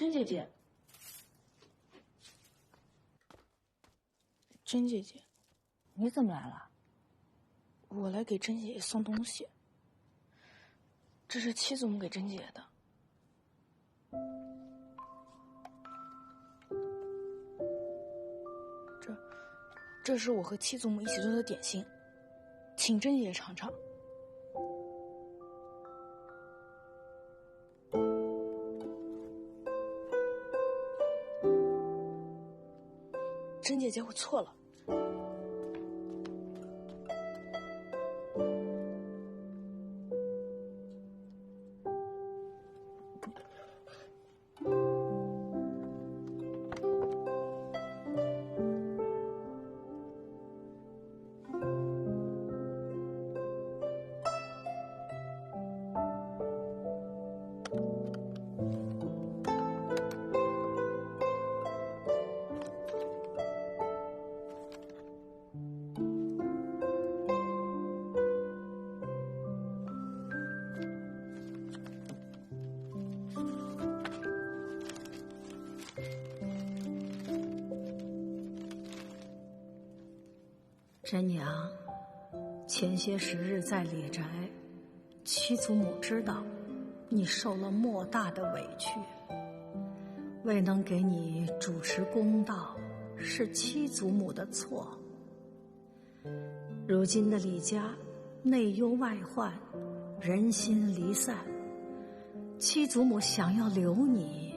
甄姐姐，甄姐姐，你怎么来了？我来给甄姐姐送东西。这是七祖母给甄姐姐的。这是我和七祖母一起做的点心，请甄姐姐尝尝。甄姐姐，我错了。甄娘，前些时日在李宅，七祖母知道你受了莫大的委屈，未能给你主持公道，是七祖母的错。如今的李家内忧外患，人心离散，七祖母想要留你，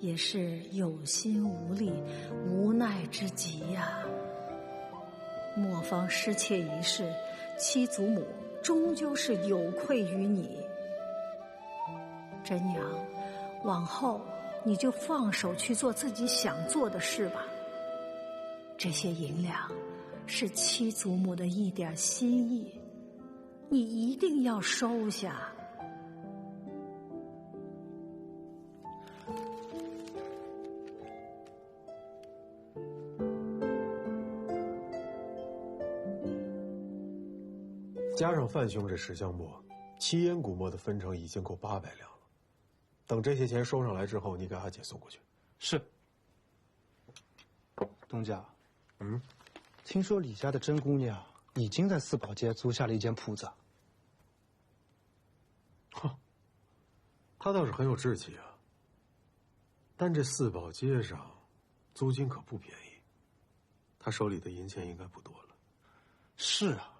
也是有心无力，无奈之极呀。磨坊失窃一事，七祖母终究是有愧于你。甄娘，往后你就放手去做自己想做的事吧。这些银两是七祖母的一点心意，你一定要收下。加上范兄这10箱墨，七烟古墨的分成已经够800两了。等这些钱收上来之后，你给阿姐送过去。是。东家，听说李家的甄姑娘已经在四宝街租下了一间铺子。哼，她倒是很有志气啊。但这四宝街上租金可不便宜，她手里的银钱应该不多了。是啊。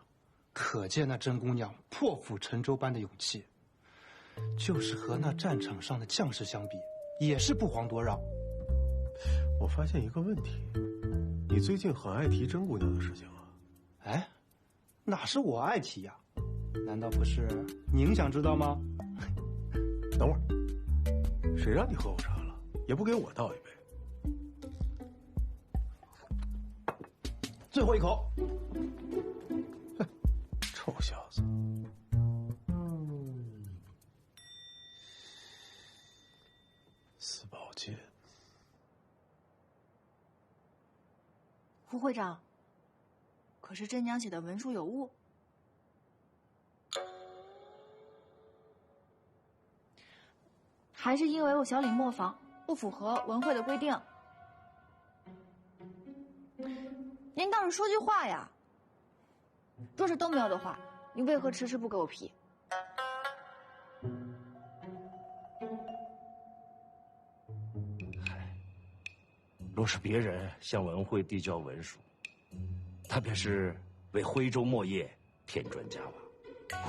可见那甄姑娘破釜沉舟般的勇气，就是和那战场上的将士相比，也是不遑多让。我发现一个问题，你最近很爱提甄姑娘的事情啊？哎，哪是我爱提呀？难道不是您想知道吗？等会儿，谁让你喝我茶了？也不给我倒一杯。最后一口。臭小子！四宝街，胡会长，可是甄娘写的文书有误，还是因为我小李磨坊不符合文会的规定？您倒是说句话呀！若是都没有的话，你为何迟迟不给我批？若是别人向文会递交文书，他便是为徽州墨业添砖加瓦，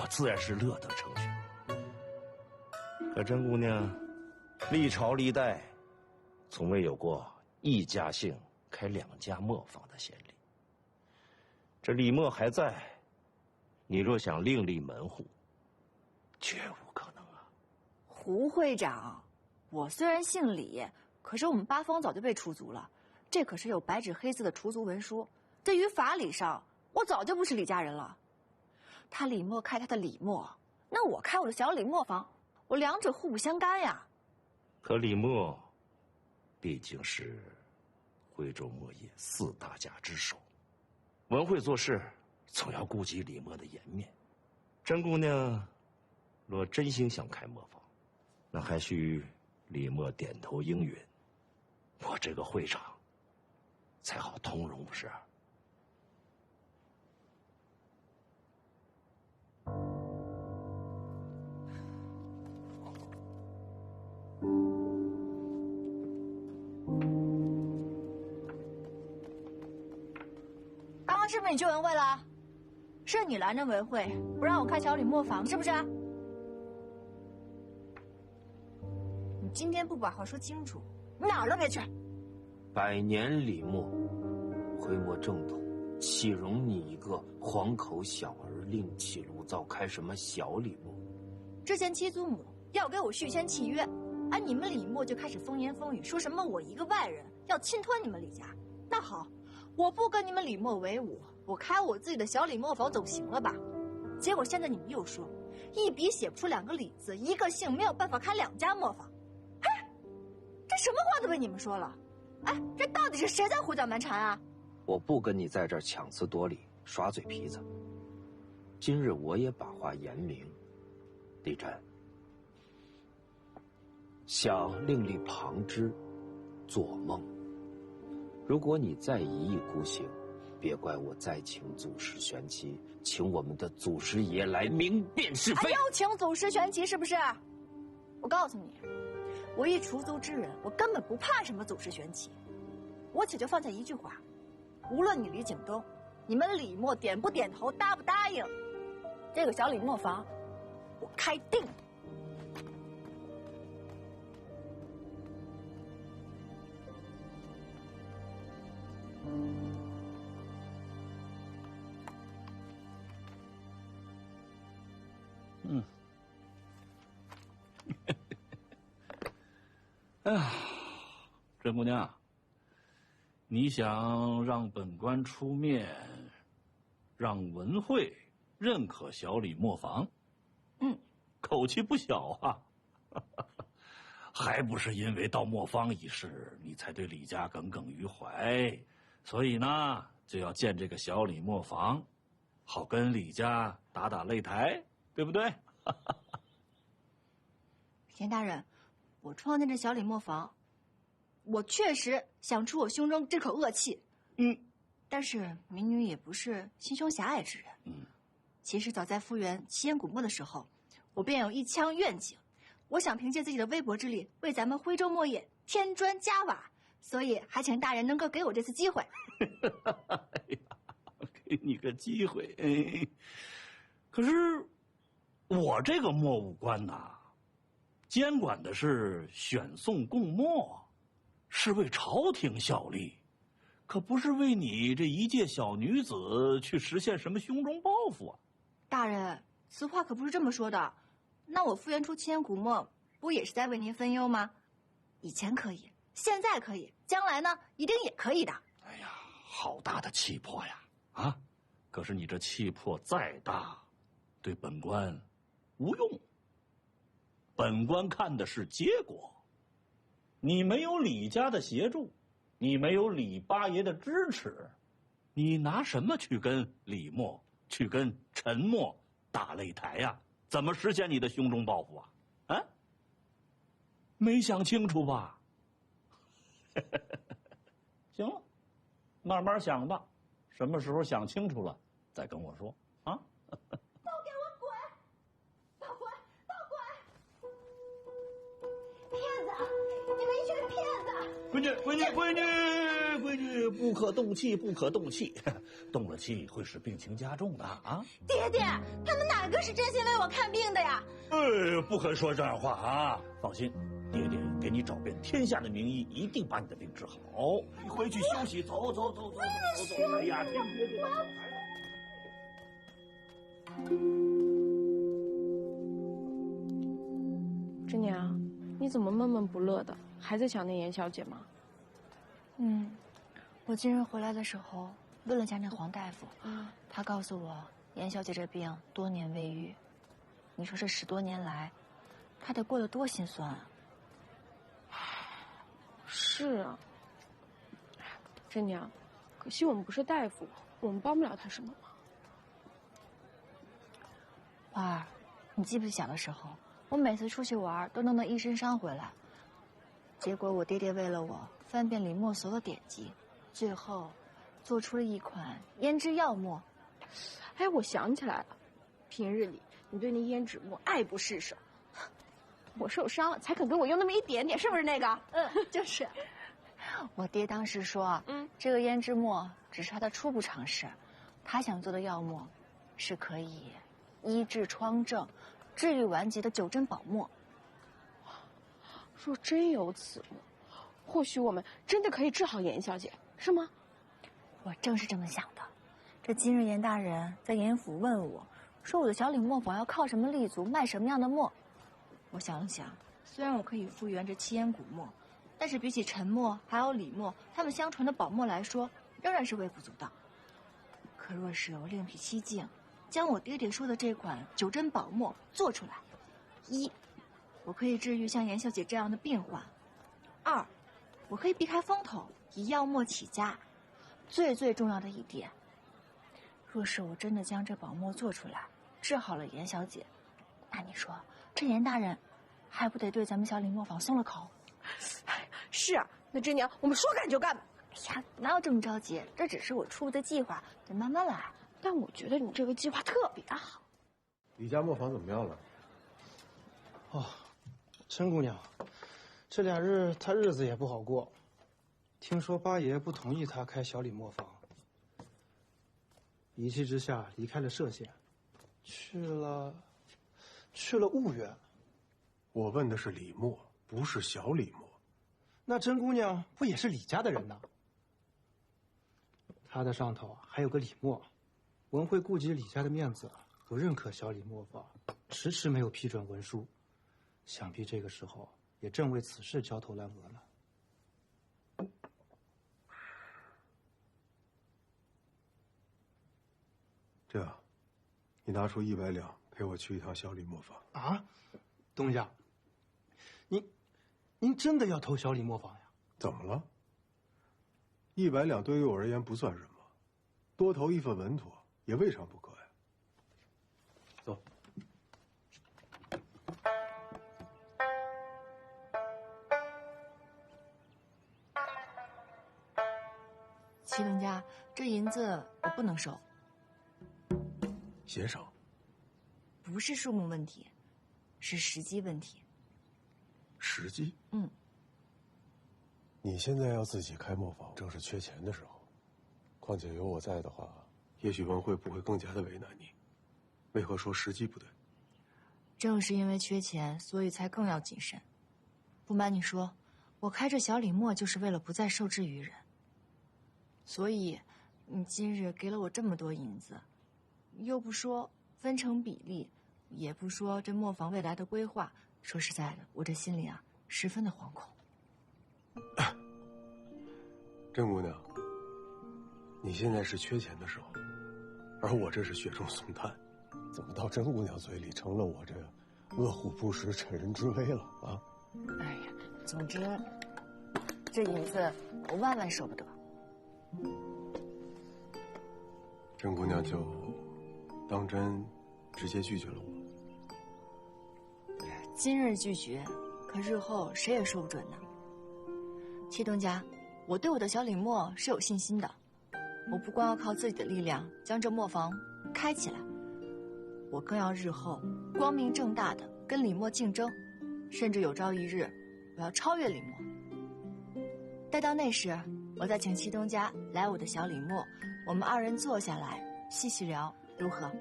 我自然是乐得成全。可甄姑娘历朝历代从未有过一家姓开2家磨坊的先例。这李墨还在，你若想另立门户，绝无可能啊！胡会长，我虽然姓李，可是我们八方早就被除族了，这可是有白纸黑字的除族文书。在于法理上，我早就不是李家人了。他李墨开他的李墨，那我开我的小李磨坊，我两者互不相干呀。可李墨毕竟是徽州墨业4大家之首。文会做事总要顾及李墨的颜面。甄姑娘若真心想开磨坊，那还需李默点头应允，我这个会长才好通融，不是？刚刚是不是你去文会了？是你拦着文会，不让我开小李磨坊，是不是？你今天不把话说清楚，你哪儿都别去。百年李默，回魔正统，岂容你一个黄口小儿另起炉灶，开什么小李默？之前七祖母要给我续签契约，而你们李默就开始风言风语，说什么我一个外人要侵吞你们李家。那好，我不跟你们李默为伍，我开我自己的小李磨坊总行了吧？结果现在你们又说，一笔写不出2个李字，一个姓，没有办法开2家磨坊。哎，这什么话都被你们说了。哎，这到底是谁在胡搅蛮缠啊？我不跟你在这儿强词夺理、耍嘴皮子。今日我也把话言明，李真，想另立旁支，做梦。如果你再一意孤行，别怪我再请祖师玄奇，请我们的祖师爷来明辨是非。又请祖师玄奇是不是？我告诉你，我一除族之人，我根本不怕什么祖师玄奇。我且就放下一句话，无论你李景东，你们李默点不点头，答不答应，这个小李磨坊，我开定。哎呀，甄姑娘，你想让本官出面，让文会认可小李磨坊？口气不小啊！还不是因为到磨坊一事，你才对李家耿耿于怀，所以呢，就要建这个小李磨坊，好跟李家打打擂台，对不对？田大人，我创建这小李磨坊，我确实想出我胸中这口恶气。但是民女也不是心胸狭隘之人。其实早在复原七烟古墓的时候，我便有一腔愿景，我想凭借自己的微薄之力，为咱们徽州墨业添砖加瓦，所以还请大人能够给我这次机会。哎呀，给你个机会，可是我这个墨务官呐，监管的是选送贡墨，是为朝廷效力，可不是为你这一介小女子去实现什么胸中抱负啊！大人，此话可不是这么说的。那我复原出七烟古墨，不也是在为您分忧吗？以前可以，现在可以，将来呢，一定也可以的。哎呀，好大的气魄呀！啊，可是你这气魄再大，对本官无用。本官看的是结果。你没有李家的协助，你没有李八爷的支持，你拿什么去跟李默、去跟陈默打擂台呀？怎么实现你的胸中抱负啊？啊？没想清楚吧？行了，慢慢想吧，什么时候想清楚了再跟我说啊。都给我滚！倒滚！倒滚！骗子！你们一群骗子！闺女，不可动气，不可动气，动了气会使病情加重的啊！爹爹，他们哪个是真心为我看病的呀？不可说这样话啊！放心，爹爹给你找遍天下的名医，一定把你的病治好。你回去休息，走。哎呀，听爹爹的。芝娘，你怎么闷闷不乐的？还在想念严小姐吗？我今日回来的时候问了下那黄大夫，他告诉我严小姐这病多年未愈，你说这10多年来，她得过得多心酸啊！是啊，芝娘，可惜我们不是大夫，我们帮不了她什么忙。花儿，你记不记得小的时候，我每次出去玩都弄得一身伤回来，结果我爹爹为了我翻遍李墨所有典籍，最后做出了一款胭脂药末。哎，我想起来了，平日里你对那胭脂末爱不释手，我受伤了才肯给我用那么一点点，是不是那个？就是。我爹当时说，这个胭脂末只是他的初步尝试，他想做的药末，是可以医治疮症、治愈顽疾的九针宝末。若真有此末，或许我们真的可以治好严小姐，是吗？我正是这么想的。这今日严大人在严府问我，说我的小李磨坊要靠什么立足，卖什么样的墨。我想了想，虽然我可以复原这七烟古墨，但是比起陈墨还有李墨他们相传的宝墨来说，仍然是微不足道。可若是我另辟蹊径，将我爹爹说的这款九针宝墨做出来，一，我可以治愈像严小姐这样的病患；二，我可以避开风头，以药墨起家。最重要的一点，若是我真的将这宝墨做出来，治好了严小姐，那你说这严大人还不得对咱们小李磨坊松了口？是啊，那真娘，我们说干就干吧。哎呀，哪有这么着急？这只是我初步的计划，得慢慢来。但我觉得你这个计划特别好。李家磨坊怎么样了？哦，陈姑娘，这2日她日子也不好过。听说八爷不同意她开小李磨坊，一气之下离开了歙县，去了婺源。我问的是李墨，不是小李墨。那甄姑娘不也是李家的人呢？她的上头还有个李墨，文慧顾及李家的面子，不认可小李磨坊，迟迟没有批准文书，想必这个时候也正为此事焦头烂额了。这样，你拿出100两陪我去一趟小李磨坊。啊，东家，您真的要投小李磨坊呀？怎么了？100两对于我而言不算什么，多投一份稳妥也未尝不可呀。走。祁东家，这银子我不能收。协商。不是数目问题，是时机问题。时机？嗯。你现在要自己开磨坊，正是缺钱的时候。况且有我在的话，也许文慧不会更加的为难你。为何说时机不对？正是因为缺钱，所以才更要谨慎。不瞒你说，我开这小李磨就是为了不再受制于人。所以，你今日给了我这么多银子，又不说分成比例，也不说这磨坊未来的规划。说实在的，我这心里十分的惶恐。甄姑娘，你现在是缺钱的时候，而我这是雪中送炭，怎么到甄姑娘嘴里成了我这饿虎不食沉人之危了啊？哎呀，总之，这银子我万万舍不得。甄姑娘就当真直接拒绝了我。今日拒绝，可日后谁也说不准呢。祁东家，我对我的小李磨是有信心的。我不光要靠自己的力量将这磨坊开起来，我更要日后光明正大的跟李磨竞争，甚至有朝一日我要超越李磨。待到那时，我再请祁东家来我的小李磨，我们2人坐下来细细聊，如何？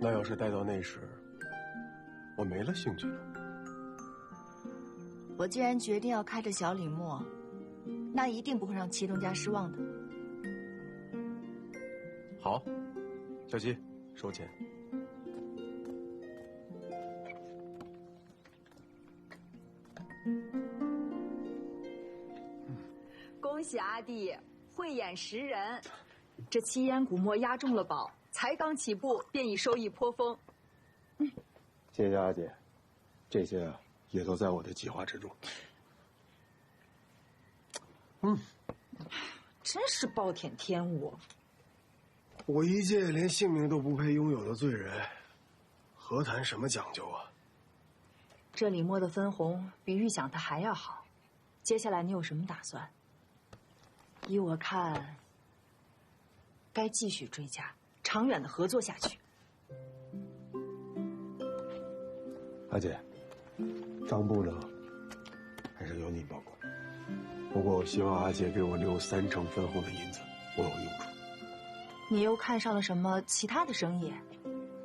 那要是待到那时，我没了兴趣了。我既然决定要开着小李磨，那一定不会让祁东家失望的。好，小七，收钱。恭喜阿弟慧眼识人，这七烟古墨押中了宝，才刚起步便已收益颇丰。谢谢阿姐，这些也都在我的计划之中。真是暴殄天物。我一介连性命都不配拥有的罪人，何谈什么讲究啊？这李墨的分红比预想的还要好，接下来你有什么打算？依我看，该继续追加，长远的合作下去。阿姐，账簿呢，还是由你保管。不过我希望阿姐给我留30%分红的银子，我有用处。你又看上了什么其他的生意？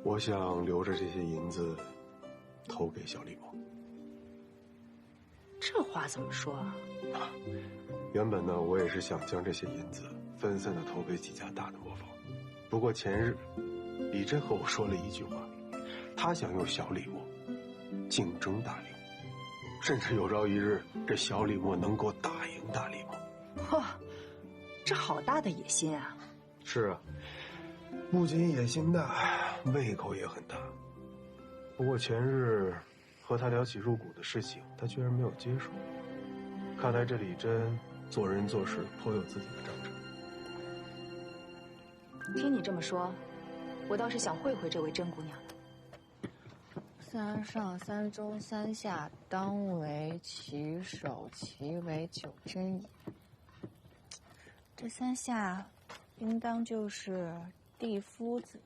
我想留着这些银子，投给小李墨。这话怎么说啊？原本呢，我也是想将这些银子分散的投给几家大的磨坊。不过前日，李真和我说了一句话，他想用小李墨竞争大李墨，甚至有朝一日这小李墨能够打赢大李墨。哇，这好大的野心啊！是啊，不仅野心大，胃口也很大。不过前日和他聊起入股的事情，他居然没有接受。看来这李真做人做事颇有自己的章程。听你这么说，我倒是想会会这位甄姑娘的。3上3中3下，当为其首，其为9真也。这3下，应当就是地夫子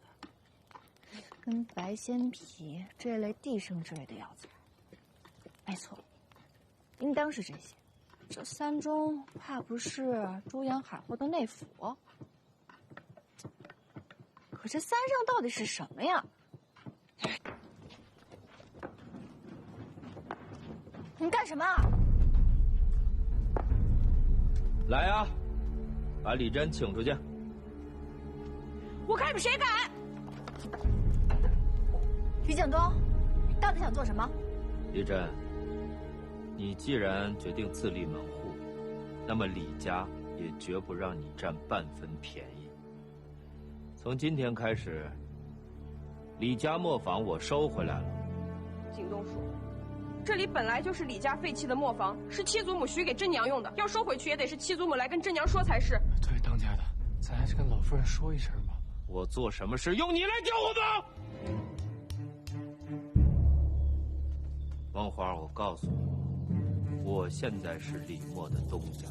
跟白仙皮这类地生之类的药材。没错，应当是这些。这3中怕不是猪羊海货的内府？可这3上到底是什么呀？你干什么？来呀，把李真请出去。我看你们谁敢！李景东，你到底想做什么？李真，你既然决定自立门户，那么李家也绝不让你占半分便宜。从今天开始，李家磨坊我收回来了。景东叔，这里本来就是李家废弃的磨坊，是七祖母许给甄娘用的，要收回去也得是七祖母来跟甄娘说才是。对，当家的，咱还是跟老夫人说一声吧。我做什么事用你来教我吗？孟花，我告诉你，我现在是李墨的东家，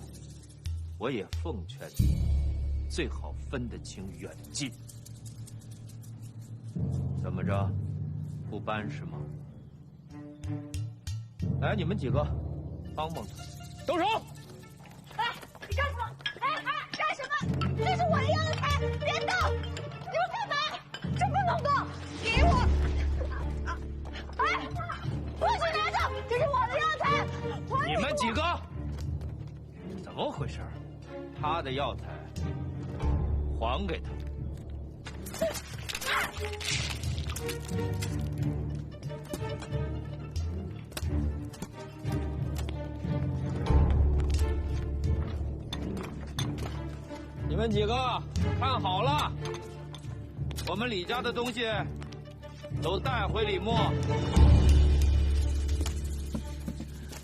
我也奉劝你，最好分得清远近。怎么着，不搬是吗？来，你们几个，帮帮他，动手！哎，你干什么？哎，干什么？这是我的药材，别动！你们干嘛？这不能动！给我！哎，不许拿走！这是我的药材！你们几个，怎么回事？他的药材还给他。你们几个看好了，我们李家的东西都带回李墨。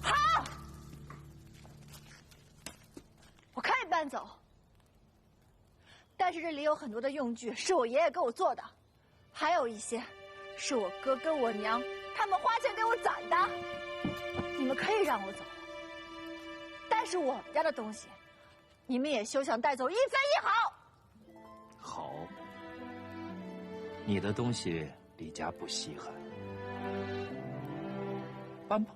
好，我可以搬走，但是这里有很多的用具是我爷爷给我做的，还有一些是我哥跟我娘他们花钱给我攒的。你们可以让我走，但是我们家的东西，你们也休想带走一分一毫。好，你的东西李家不稀罕，搬吧。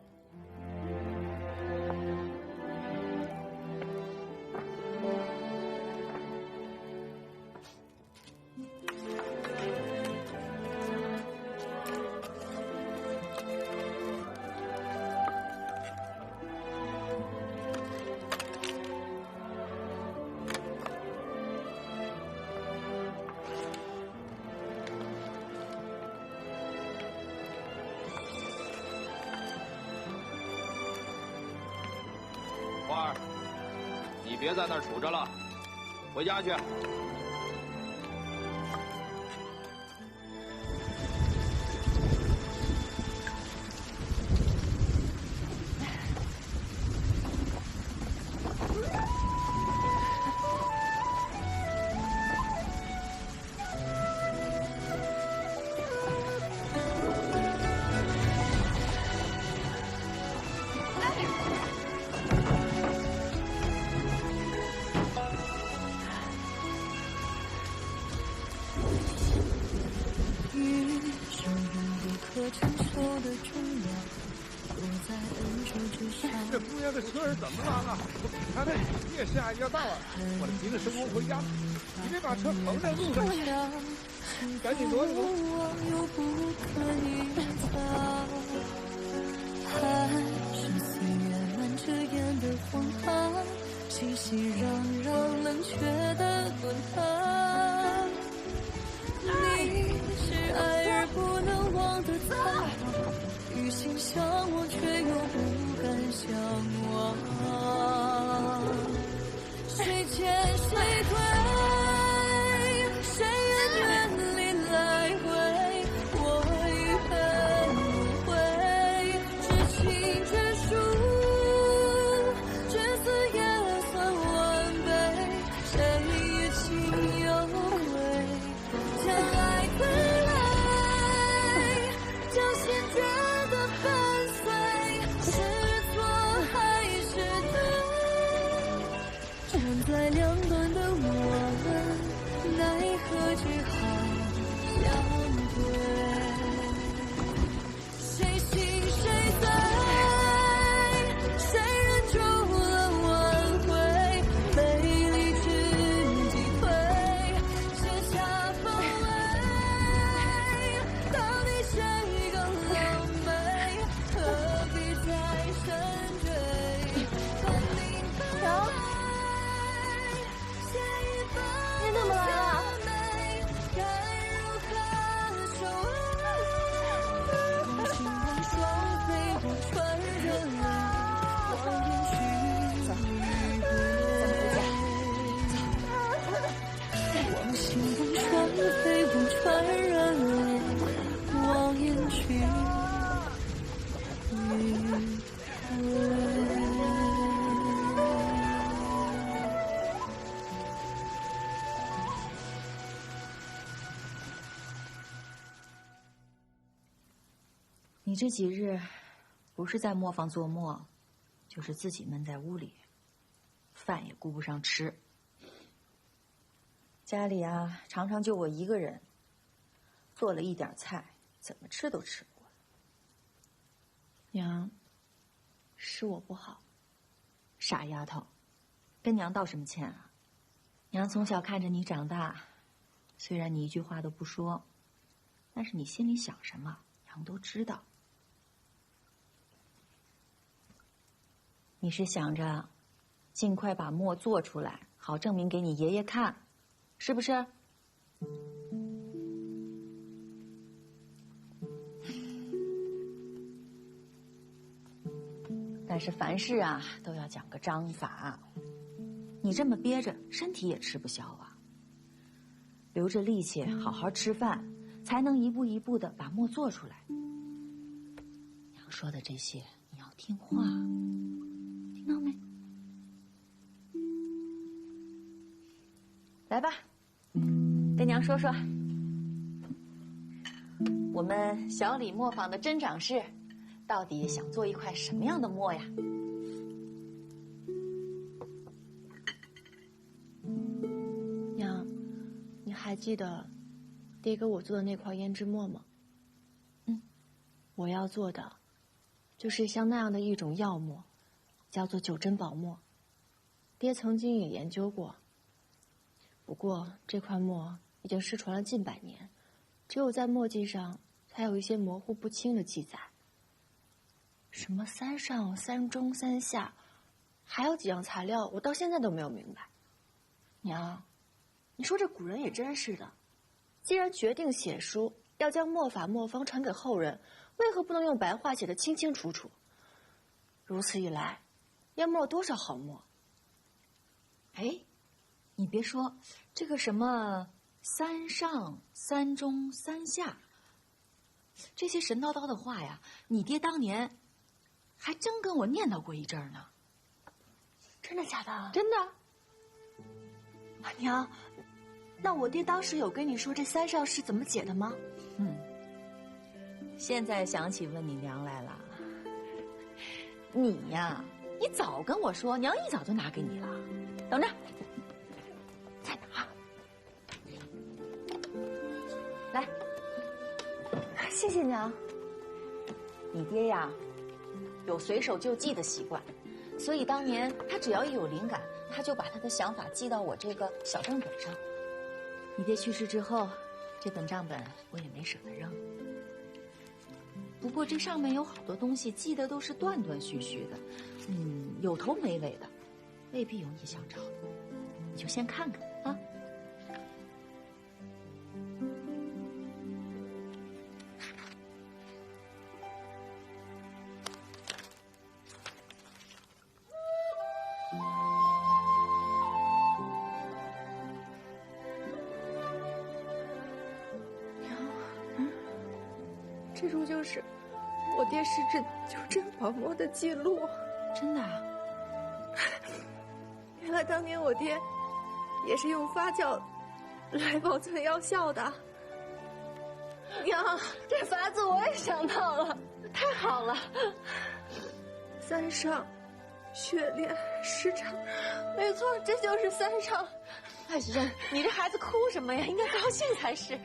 花儿，你别在那儿杵着了，回家去。娘的车是怎么了啊？他那夜市啊要到了，我得急着收工回家。你别把车横在路上，赶紧挪挪。还是岁月漫着眼的风花，熙熙攘攘冷却的滚烫。你是爱而不能忘的他，余心向往却又不敢相忘。谁欠谁对，谁愿远离来回，我已很无悔，知情却输，至死也算完备，谁也情有悔，将爱归来，将心觉得伴随，是错还是对？站在两端的我们，奈何只好相对。谁信谁在，谁人救了挽回？被理智击退，卸下防卫。到底谁更狼狈？何必再深追？看明白。你怎么来了？望星光双飞不传人泪，望眼去。你这几日，不是在磨坊做磨，就是自己闷在屋里，饭也顾不上吃。家里啊，常常就我一个人，做了一点菜，怎么吃都吃不过。娘，是我不好。傻丫头，跟娘道什么歉啊？娘从小看着你长大，虽然你一句话都不说，但是你心里想什么，娘都知道。你是想着尽快把墨做出来，好证明给你爷爷看，是不是？但是凡事啊都要讲个章法，你这么憋着，身体也吃不消啊。留着力气好好吃饭，才能一步一步的把墨做出来。娘说的这些，你要听话。听到没？来吧，跟娘说说，我们小李磨坊的真长氏，到底想做一块什么样的墨呀？娘，你还记得爹给我做的那块胭脂墨吗？我要做的就是像那样的一种药墨。叫做九珍宝墨，爹曾经也研究过。不过这块墨已经失传了近100年，只有在墨迹上才有一些模糊不清的记载。什么3上、3中、3下，还有几样材料我到现在都没有明白。娘，你说这古人也真是的，既然决定写书，要将墨法墨方传给后人，为何不能用白话写得清清楚楚？如此一来，要墨多少好墨？哎，你别说，这个什么3上、3中、3下，这些神叨叨的话呀，你爹当年还真跟我念叨过一阵儿呢。真的假的？真的。娘，那我爹当时有跟你说这3上是怎么解的吗？现在想起问你娘来了。你呀，你早跟我说，娘一早就拿给你了。等着，在哪？来，谢谢娘。你爹呀，有随手就记的习惯，所以当年他只要一有灵感，他就把他的想法记到我这个小账本上。你爹去世之后，这本账本我也没舍得扔。不过这上面有好多东西记得都是断断续续的，有头没尾的，未必有你想找的。你就先看看啊。这处就是我爹失智纠正宝墨的记录。真的啊？原来当年我爹也是用发酵来保存药效的。娘，这法子我也想到了，太好了！三上血炼失常，没错，这就是三上。哎呀，你这孩子哭什么呀？应该高兴才是。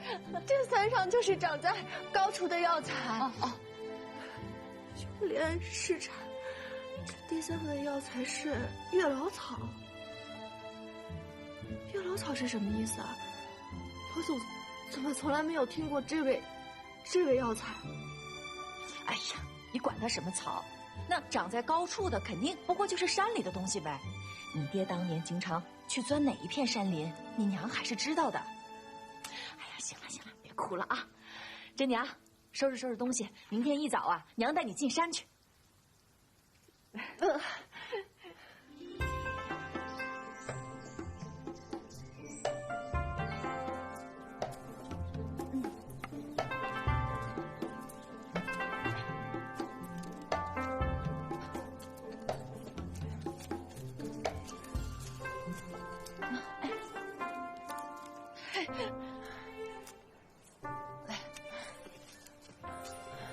这三上就是长在高处的药材。血炼失常，这第三个药材是月老草。月老草是什么意思啊？我怎么从来没有听过这味药材？哎呀，你管它什么草？那长在高处的肯定不过就是山里的东西呗。你爹当年经常去钻哪一片山林，你娘还是知道的。哎呀，行了行了，别哭了啊！真娘，收拾收拾东西，明天一早啊，娘带你进山去。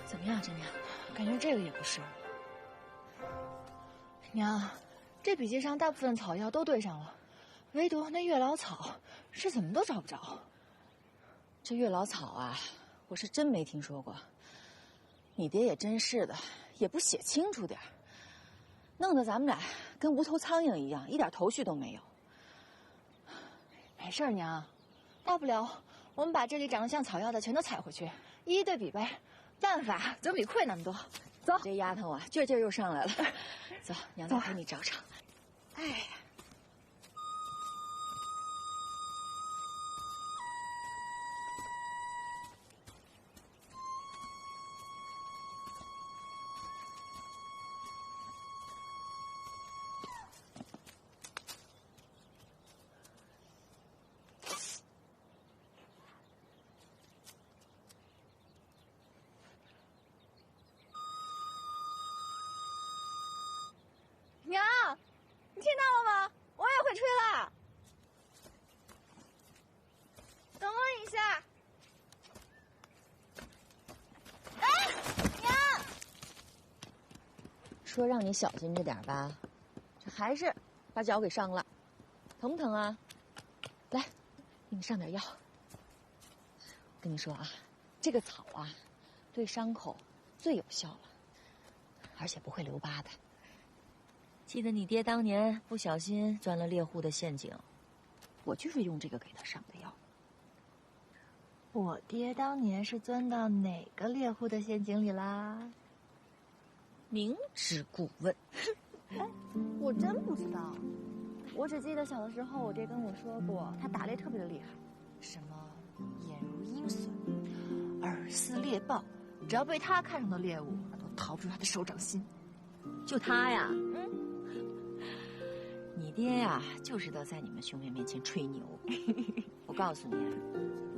怎么样，真娘？感觉这个也不是。娘，这笔记上大部分草药都对上了，唯独那月老草是怎么都找不着。这月老草啊，我是真没听说过。你爹也真是的，也不写清楚点儿，弄得咱们俩跟无头苍蝇一样，一点头绪都没有。没事儿，娘，大不了我们把这里长得像草药的全都采回去，一一对比呗。办法总比困难多。走，这丫头啊，劲又上来了。走，娘再陪你找找。哎呀，娘，你听到了吗？我也会吹了。等我一下。哎，娘！说让你小心着点吧，这还是把脚给伤了，疼不疼啊？来，给你上点药。跟你说啊，这个草啊，对伤口最有效了，而且不会留疤的。记得你爹当年不小心钻了猎户的陷阱，我就是用这个给他上的药。我爹当年是钻到哪个猎户的陷阱里啦？明知故问。我真不知道，我只记得小的时候我爹跟我说过，他打猎特别的厉害，什么眼如鹰隼，耳似猎豹，只要被他看上的猎物，都逃不出他的手掌心。就他呀，你爹呀，就知道在你们兄妹面前吹牛。我告诉你，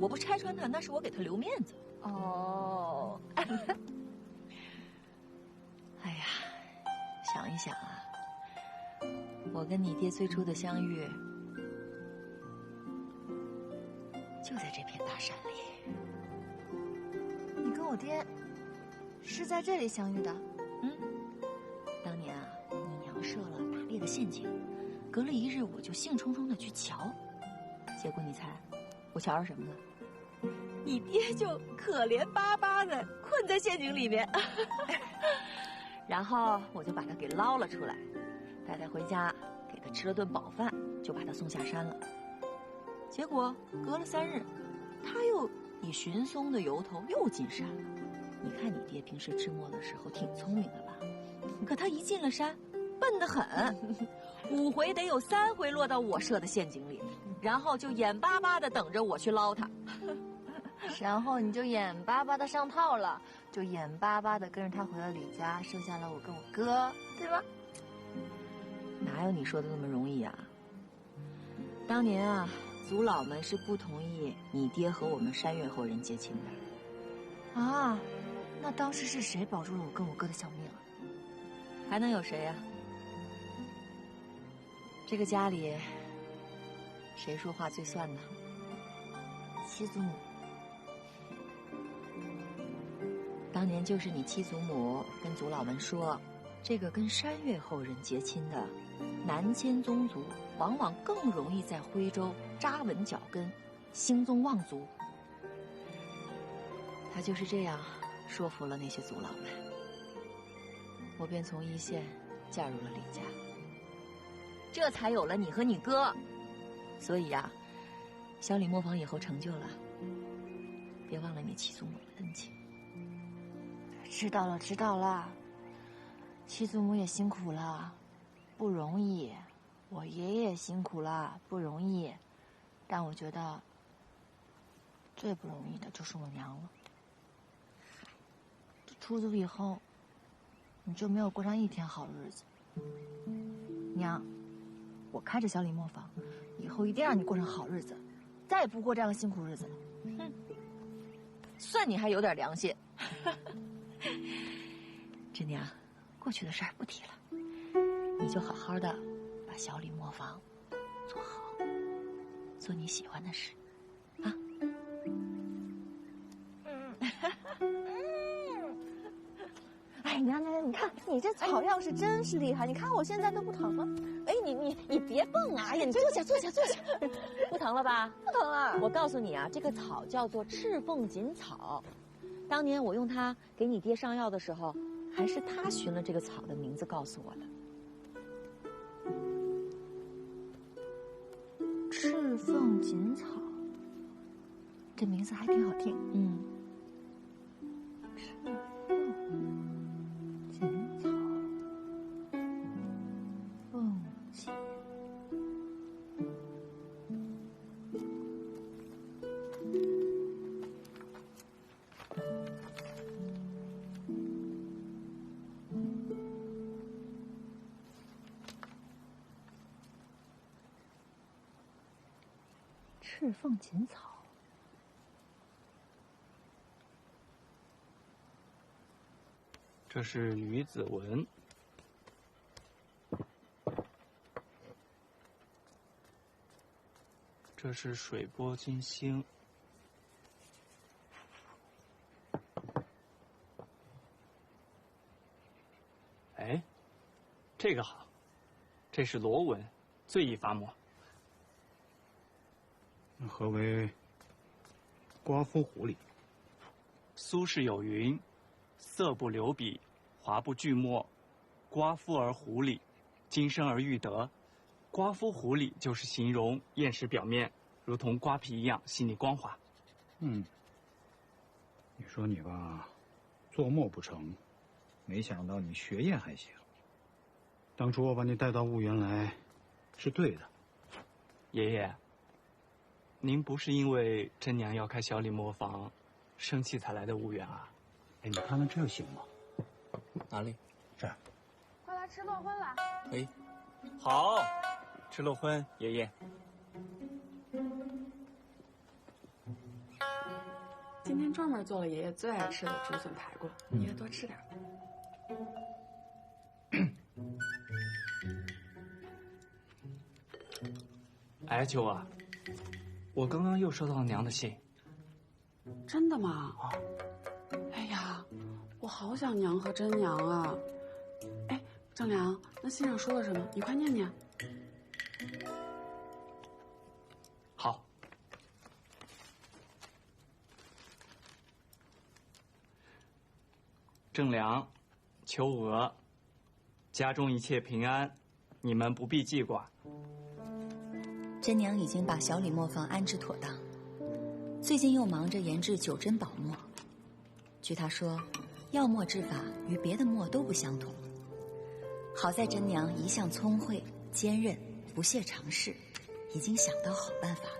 我不拆穿他，那是我给他留面子。哦，哎呀，想一想啊，我跟你爹最初的相遇，就在这片大山里。你跟我爹是在这里相遇的？当年啊，你娘设了打猎的陷阱，隔了一日我就兴冲冲的去瞧，结果你猜我瞧着什么了？你爹就可怜巴巴的困在陷阱里面，然后我就把他给捞了出来，带他回家，给他吃了顿饱饭，就把他送下山了。结果隔了3日，他又以寻松的由头又进山了。你看你爹平时吃墨的时候挺聪明的吧？可他一进了山，笨得很，5回得有3回落到我设的陷阱里，然后就眼巴巴地等着我去捞他。然后你就眼巴巴的上套了，就眼巴巴的跟着他回了李家，生下了我跟我哥，对吧？哪有你说的那么容易啊？当年啊，族老们是不同意你爹和我们山岳后人结亲的。啊，那当时是谁保住了我跟我哥的小命啊？还能有谁呀？这个家里，谁说话最算呢？七祖母。当年就是你七祖母跟族老们说，这个跟山岳后人结亲的南迁宗族，往往更容易在徽州扎稳脚跟，兴宗望族。他就是这样说服了那些族老们，我便从一线嫁入了李家，这才有了你和你哥。所以呀，小李磨坊以后成就了，别忘了你七祖母的恩情。知道了，知道了。七祖母也辛苦了，不容易。我爷爷辛苦了，不容易。但我觉得最不容易的就是我娘了。这出族以后，你就没有过上一天好日子。娘，我开着小李磨坊，以后一定让你过上好日子，再也不过这样的辛苦日子了。哼，算你还有点良心。真娘，过去的事儿不提了，你就好好的把小李磨坊做好，做你喜欢的事，啊。哎，娘，你看你这草药是真是厉害，你看我现在都不疼了。哎，你别蹦啊！哎呀，你坐下。不疼了吧？不疼了。我告诉你啊，这个草叫做赤凤锦草。当年我用它给你爹上药的时候，还是他寻了这个草的名字告诉我的。赤凤锦草，这名字还挺好听。嗯。赤凤锦草，凤锦。赤凤锦草，这是鱼子纹，这是水波金星，哎，这个好，这是螺纹，最易发墨。何为刮夫狐狸？苏轼有云：“色不留笔，华不聚墨，刮夫而狐狸，今生而欲得。”刮夫狐狸就是形容砚石表面如同刮皮一样细腻光滑。你说你吧，做墨不成，没想到你学砚还行。当初我把你带到婺源来，是对的。爷爷，您不是因为真娘要开小李磨坊，生气才来的婺源啊？哎，你看看这行吗？哪里？这儿。快来吃落荤了。哎，好，吃落荤，爷爷。今天专门做了爷爷最爱吃的竹笋排骨，爷爷多吃点。哎，秋啊，我刚刚又收到了娘的信。真的吗？哎呀，我好想娘和真娘啊！哎，张良，那信上说了什么？你快念念。好。郑良、秋娥，家中一切平安，你们不必记挂。真娘已经把小李磨坊安置妥当，最近又忙着研制九针宝墨。据她说，药墨制法与别的墨都不相同。好在真娘一向聪慧坚韧，不懈尝试，已经想到好办法了。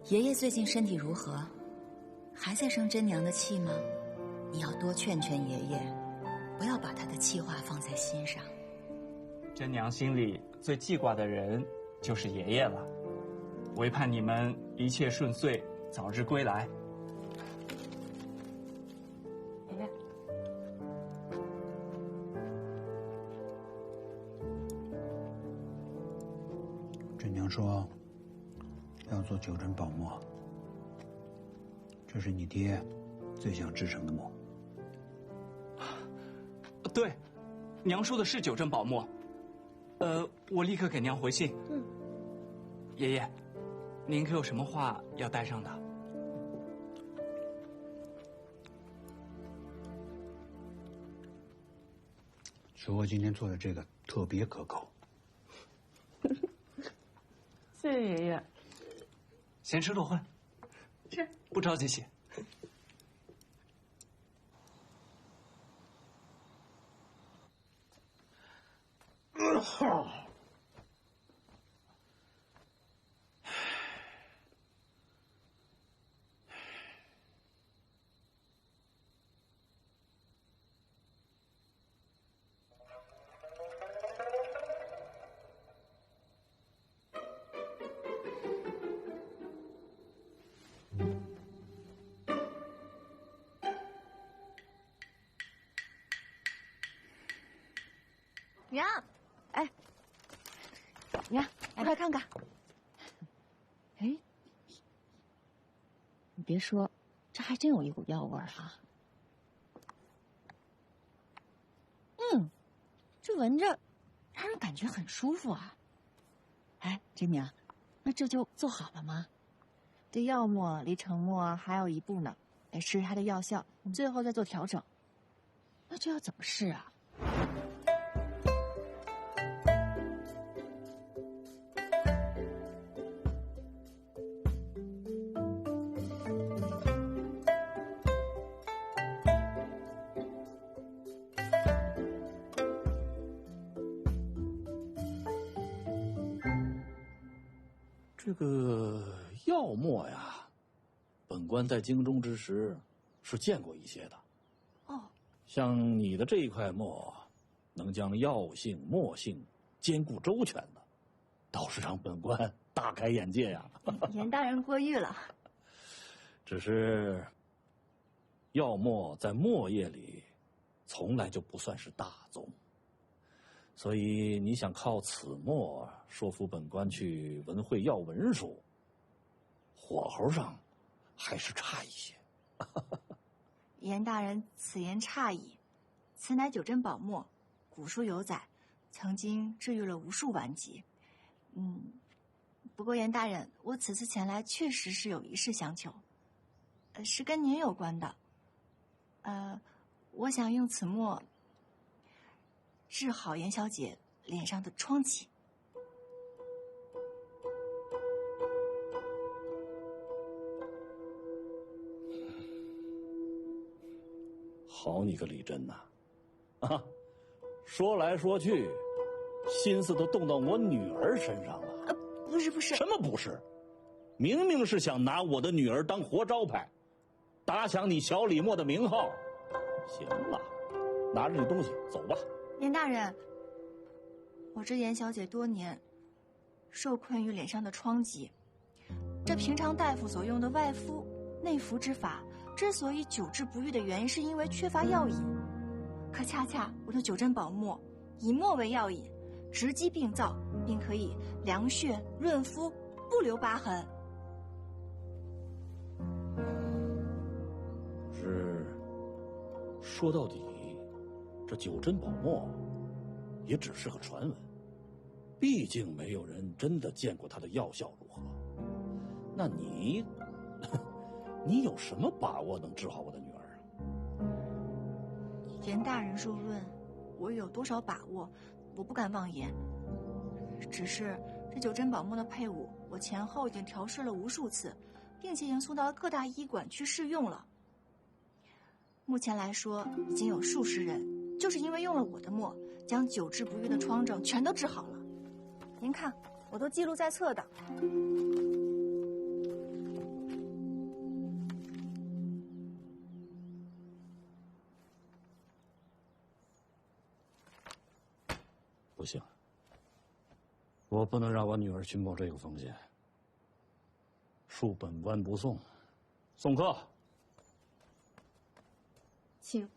爷爷最近身体如何？还在生真娘的气吗？你要多劝劝爷爷，不要把他的气话放在心上。真娘心里最记挂的人就是爷爷了，唯盼你们一切顺遂，早日归来。爷爷，真娘说要做九针宝墨，这是你爹最想制成的墨。对，娘说的是九针宝墨。我立刻给娘回信。爷爷，您可有什么话要带上的？说我今天做的这个特别可口。谢谢爷爷。先吃多混。是。不着急洗。娘，哎，娘，快看看。哎，你别说，这还真有一股药味儿哈。这闻着让人感觉很舒服啊。哎，真娘，那这就做好了吗？这药末离成末还有一步呢，得试它的药效，最后再做调整。那这要怎么试啊？这个药墨呀，本官在京中之时是见过一些的。哦，像你的这一块墨，能将药性、墨性兼顾周全的，倒是让本官大开眼界呀。严大人过誉了。只是药墨在墨业里从来就不算是大宗，所以你想靠此墨说服本官去文会要文书，火候上还是差一些。严大人此言差矣，此乃九针宝墨，古书有载，曾经治愈了无数顽疾。不过严大人，我此次前来确实是有一事相求，是跟您有关的。我想用此墨治好严小姐脸上的疮痍。好你个李真呐！啊，说来说去，心思都动到我女儿身上了。不是。什么不是？明明是想拿我的女儿当活招牌，打响你小李墨的名号。行了，拿着你东西走吧。严大人，我这严小姐多年受困于脸上的疮痍，这平常大夫所用的外敷、内服之法，之所以久治不愈的原因，是因为缺乏药引。可恰恰我的九针宝墨，以墨为药引，直击病灶，并可以凉血润肤，不留疤痕。是，说到底，这九针宝墨也只是个传闻，毕竟没有人真的见过它的药效如何。那你有什么把握能治好我的女儿啊？严大人受问我有多少把握，我不敢妄言。只是这九针宝墨的配伍，我前后已经调试了无数次，并且已经送到了各大医馆去试用了。目前来说，已经有数十人就是因为用了我的墨，将久治不愈的疮症全都治好了。您看，我都记录在册的。不行，我不能让我女儿去冒这个风险。恕本官不送，送客。请。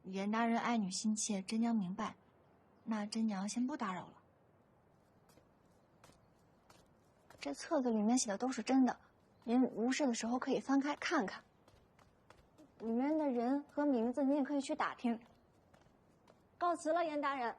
严大人爱女心切，真娘明白。那真娘先不打扰了。这册子里面写的都是真的，您无事的时候可以翻开看看。里面的人和名字，您也可以去打听。告辞了，严大人。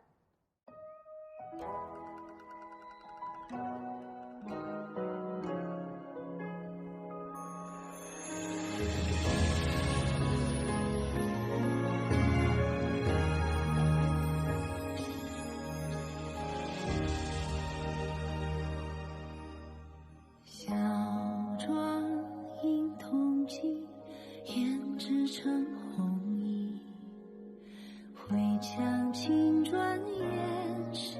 小妆映铜镜，胭脂成红衣。回墙青砖掩饰